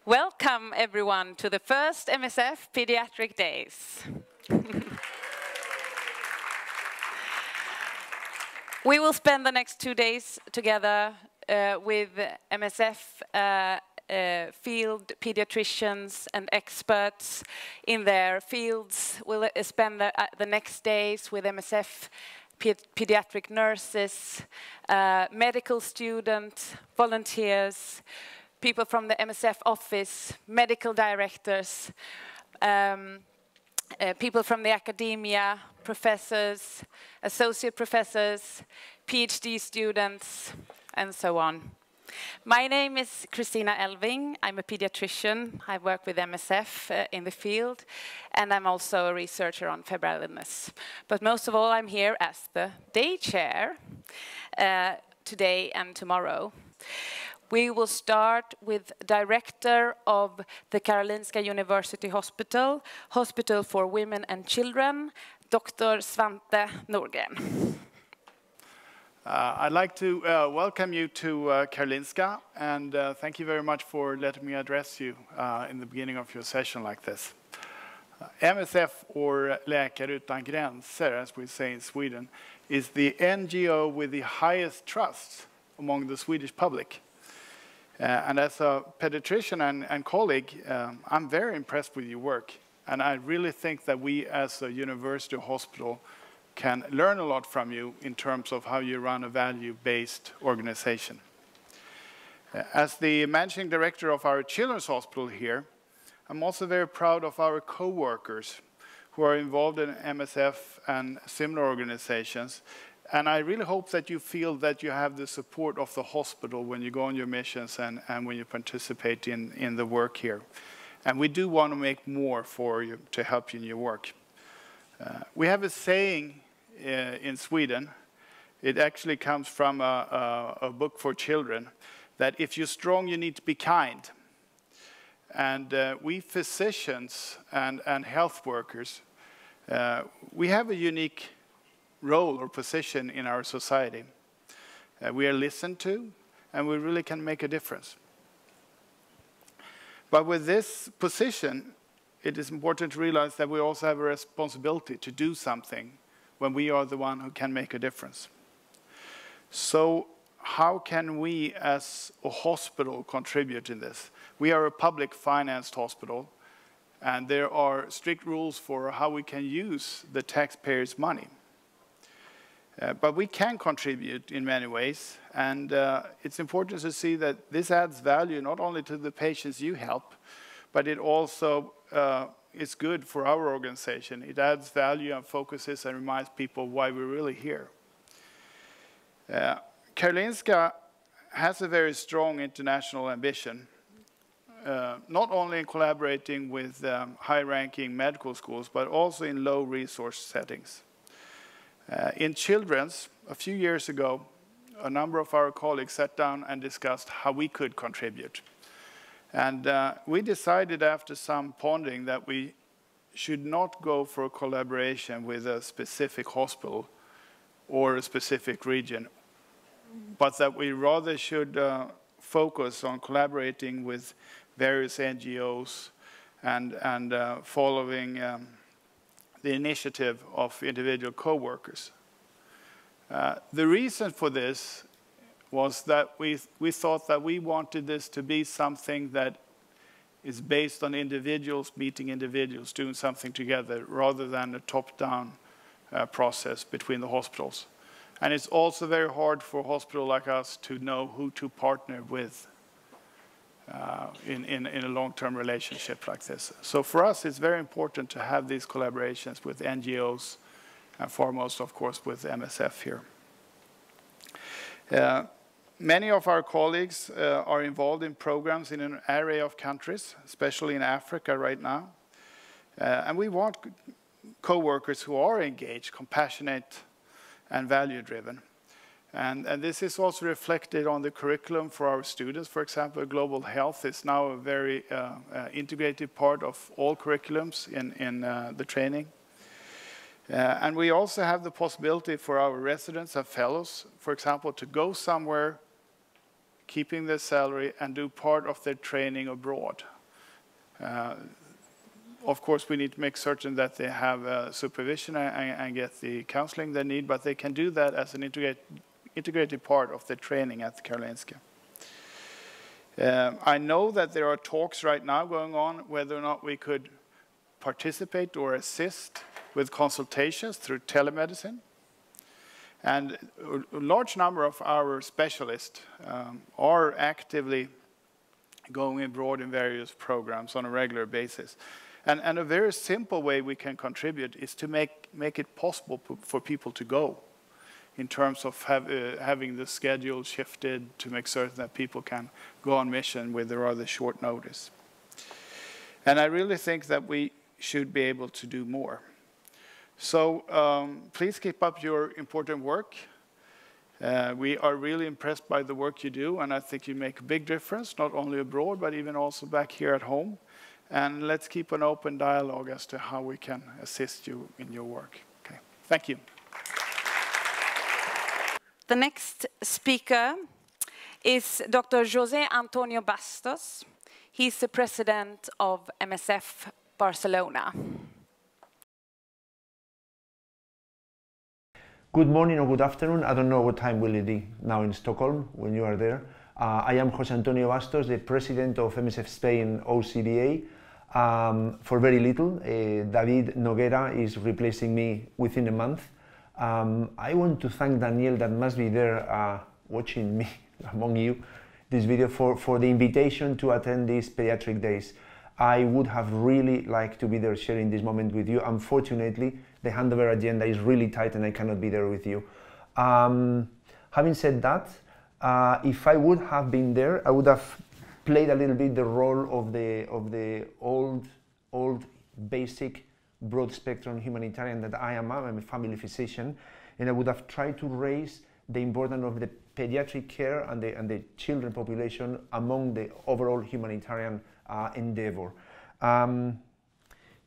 Welcome everyone to the first MSF Pediatric Days. We will spend the next 2 days together with MSF field pediatricians and experts in their fields. We'll spend the next days with MSF pediatric nurses, medical students, volunteers, people from the MSF office, medical directors, people from the academia, professors, associate professors, PhD students, and so on. My name is Kristina Elfving. I'm a pediatrician. I work with MSF in the field, and I'm also a researcher on febrile illness. But most of all, I'm here as the day chair today and tomorrow. We will start with director of the Karolinska University Hospital, Hospital for Women and Children, Dr. Svante Norgren. I'd like to welcome you to Karolinska, and thank you very much for letting me address you in the beginning of your session like this. MSF, or Läkare Utan Gränser, as we say in Sweden, is the NGO with the highest trust among the Swedish public. And as a pediatrician and colleague, I'm very impressed with your work. And I really think that we as a university hospital can learn a lot from you in terms of how you run a value-based organization. As the managing director of our children's hospital here, I'm also very proud of our co-workers who are involved in MSF and similar organizations. And I really hope that you feel that you have the support of the hospital when you go on your missions and when you participate in the work here. And we do want to make more for you to help you in your work. We have a saying in Sweden. It actually comes from a book for children, that if you're strong, you need to be kind. And we physicians and health workers, we have a unique role or position in our society. We are listened to, and we really can make a difference. But with this position, it is important to realize that we also have a responsibility to do something when we are the one who can make a difference. So how can we as a hospital contribute in this? We are a public financed hospital, and there are strict rules for how we can use the taxpayers' money. But we can contribute in many ways, and it's important to see that this adds value not only to the patients you help, but it also is good for our organization. It adds value and focuses and reminds people why we're really here. Karolinska has a very strong international ambition, not only in collaborating with high-ranking medical schools, but also in low-resource settings. In children's, a few years ago, a number of our colleagues sat down and discussed how we could contribute. And we decided after some pondering that we should not go for a collaboration with a specific hospital or a specific region, but that we rather should focus on collaborating with various NGOs and following the initiative of individual co-workers. The reason for this was that we thought that we wanted this to be something that is based on individuals meeting individuals, doing something together, rather than a top-down process between the hospitals. And it's also very hard for a hospital like us to know who to partner with in a long-term relationship like this. So for us, it's very important to have these collaborations with NGOs, and foremost, of course, with MSF here. Many of our colleagues are involved in programs in an array of countries, especially in Africa right now. And we want co-workers who are engaged, compassionate, and value-driven. And this is also reflected on the curriculum for our students. For example, global health is now a very integrated part of all curriculums in the training. And we also have the possibility for our residents and fellows, for example, to go somewhere, keeping their salary, and do part of their training abroad. Of course, we need to make certain that they have supervision and get the counseling they need, but they can do that as an integrated part of their training at Karolinska. I know that there are talks right now going on whether or not we could participate or assist with consultations through telemedicine. And a large number of our specialists are actively going abroad in various programs on a regular basis. And a very simple way we can contribute is to make it possible for people to go, in terms of having the schedule shifted to make certain that people can go on mission with a rather short notice. And I really think that we should be able to do more. So please keep up your important work. We are really impressed by the work you do, and I think you make a big difference, not only abroad, but even also back here at home. And let's keep an open dialogue as to how we can assist you in your work. Okay. Thank you. The next speaker is Dr. José Antonio Bastos. He's the president of MSF Barcelona. Good morning or good afternoon. I don't know what time will it be now in Stockholm when you are there. I am José Antonio Bastos, the president of MSF Spain OCBA. For very little, David Noguera is replacing me within a month. I want to thank Daniel, that must be there watching me among you, this video, for the invitation to attend these pediatric days. I would have really liked to be there sharing this moment with you. Unfortunately, the handover agenda is really tight and I cannot be there with you. Having said that, if I would have been there, I would have played a little bit the role of the old basic broad spectrum humanitarian that I am. I'm a family physician, and I would have tried to raise the importance of the pediatric care and the children population among the overall humanitarian endeavor.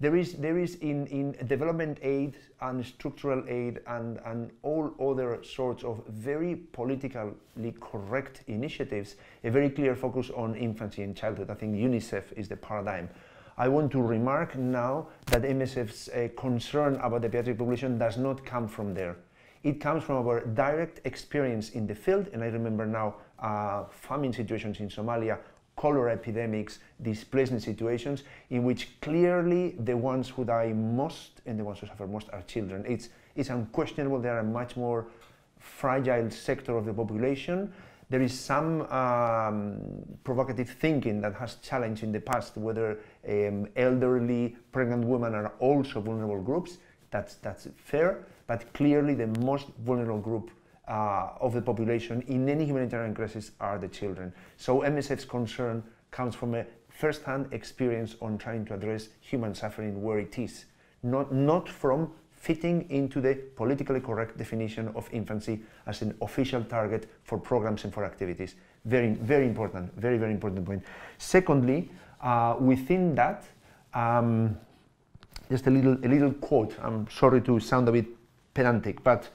There is in development aid and structural aid and all other sorts of very politically correct initiatives a very clear focus on infancy and childhood. I think UNICEF is the paradigm. I want to remark now that MSF's concern about the pediatric population does not come from there. It comes from our direct experience in the field, and I remember now famine situations in Somalia, cholera epidemics, displacement situations, in which clearly the ones who die most and the ones who suffer most are children. It's unquestionable they are a much more fragile sector of the population. There is some provocative thinking that has challenged in the past whether elderly, pregnant women are also vulnerable groups. That's fair, but clearly the most vulnerable group of the population in any humanitarian crisis are the children. So MSF's concern comes from a first-hand experience on trying to address human suffering where it is, not from fitting into the politically correct definition of infancy as an official target for programs and for activities. Very, very important, very, very important point. Secondly, within that, just a little quote. I'm sorry to sound a bit pedantic, but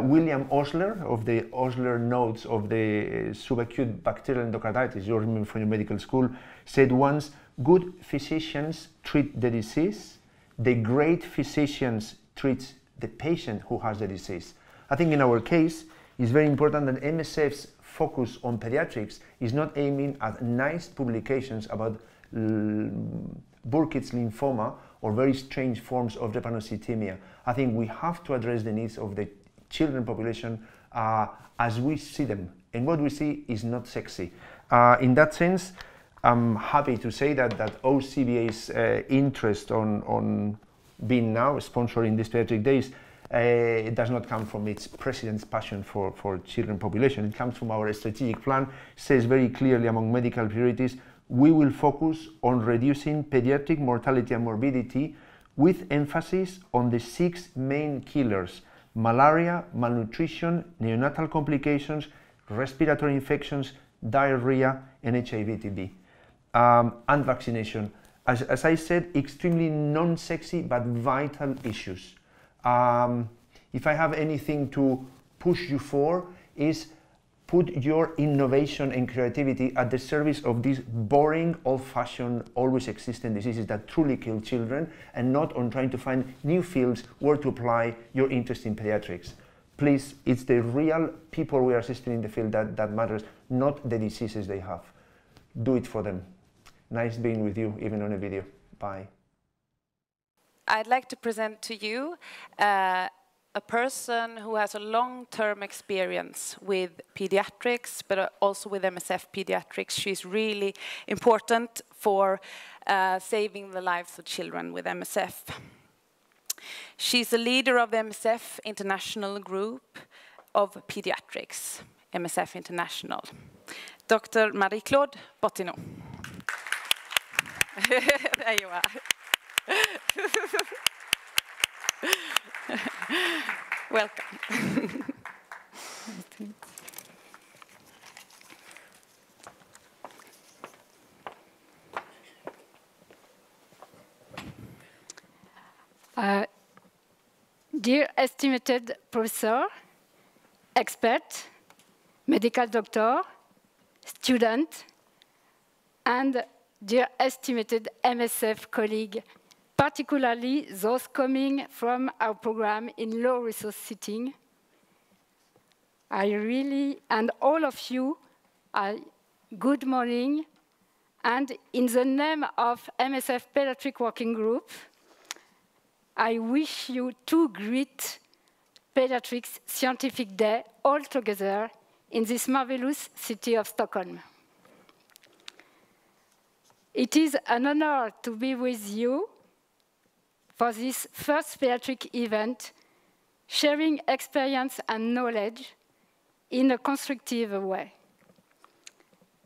William Osler, of the Osler notes of the subacute bacterial endocarditis, you remember from your medical school, said once, good physicians treat the disease, the great physicians treat the patient who has the disease. I think in our case, it's very important that MSF's focus on pediatrics is not aiming at nice publications about Burkitt's lymphoma or very strange forms of drepanocytemia. I think we have to address the needs of the children population as we see them, and what we see is not sexy. In that sense, I'm happy to say that OCBA's interest on being now sponsoring these pediatric days it does not come from its president's passion for children population. It comes from our strategic plan. Says very clearly among medical priorities, we will focus on reducing pediatric mortality and morbidity with emphasis on the 6 main killers: malaria, malnutrition, neonatal complications, respiratory infections, diarrhea, and HIV/TB, and vaccination. As I said, extremely non-sexy but vital issues. If I have anything to push you for, is put your innovation and creativity at the service of these boring, old-fashioned, always existing diseases that truly kill children, and not on trying to find new fields where to apply your interest in pediatrics. Please, it's the real people we are assisting in the field that matters, not the diseases they have. Do it for them. Nice being with you, even on a video. Bye. I'd like to present to you a person who has a long-term experience with pediatrics, but also with MSF Pediatrics. She's really important for saving the lives of children with MSF. She's a leader of the MSF International Group of Pediatrics, MSF International. Dr. Marie-Claude Bottineau. There you are. Welcome. Dear estimated professor, expert, medical doctor, student, and dear estimated MSF colleague, particularly those coming from our program in low resource setting, and all of you, good morning, and in the name of MSF Pediatric Working Group, I wish you two great Pediatrics Scientific Day all together in this marvelous city of Stockholm. It is an honor to be with you for this first pediatric event, sharing experience and knowledge in a constructive way.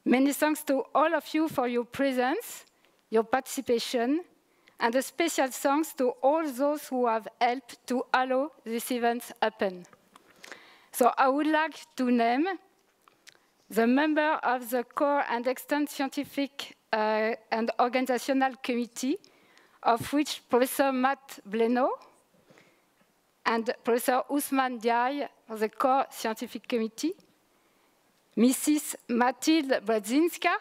Many thanks to all of you for your presence, your participation, and a special thanks to all those who have helped to allow this event happen. So I would like to name the member of the Core and Extent Scientific and Organizational Committee, of which Professor Matt Bleno and Professor Ousmane Diaye of the Core Scientific Committee, Mrs. Mathilde Brodzinska,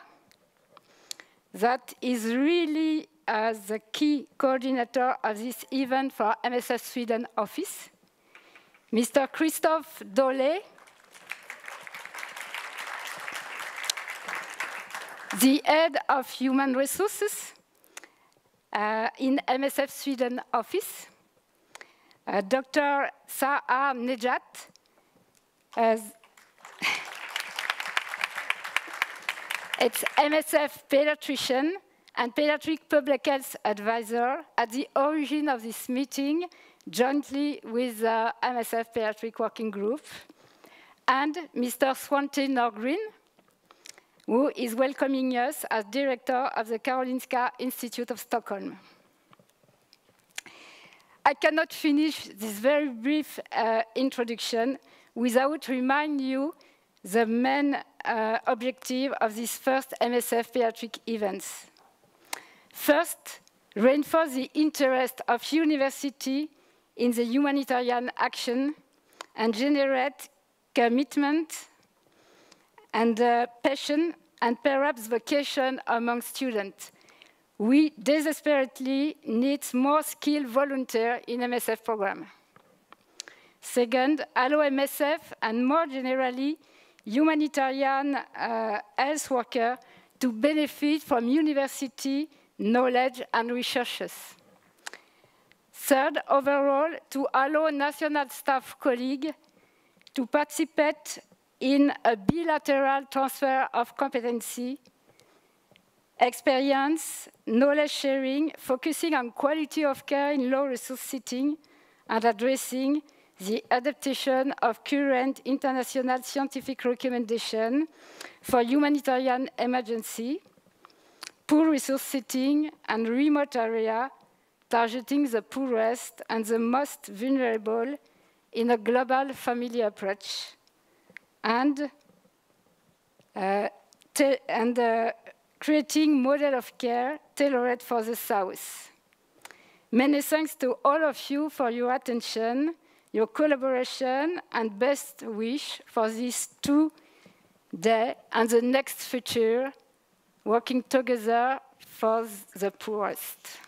that is really the key coordinator of this event for MSF Sweden office, Mr. Christophe Dolé, the head of human resources in MSF Sweden office, Dr. Sahar Nejat, it's MSF pediatrician and pediatric public health advisor at the origin of this meeting, jointly with the MSF Pediatric Working Group, and Mr. Svante Norgren, who is welcoming us as director of the Karolinska Institute of Stockholm. I cannot finish this very brief introduction without reminding you the main objective of this first MSF pediatric events. First, reinforce the interest of university in the humanitarian action and generate commitment and passion and perhaps vocation among students. We desperately need more skilled volunteers in MSF program. Second, allow MSF and more generally humanitarian health workers to benefit from university knowledge and researches. Third, overall, to allow national staff colleagues to participate in a bilateral transfer of competency, experience, knowledge sharing, focusing on quality of care in low resource setting and addressing the adaptation of current international scientific recommendations for humanitarian emergency, poor resource setting and remote area, targeting the poorest and the most vulnerable in a global family approach, and creating model of care tailored for the South. Many thanks to all of you for your attention, your collaboration, and best wish for these two day and the next future, working together for the poorest.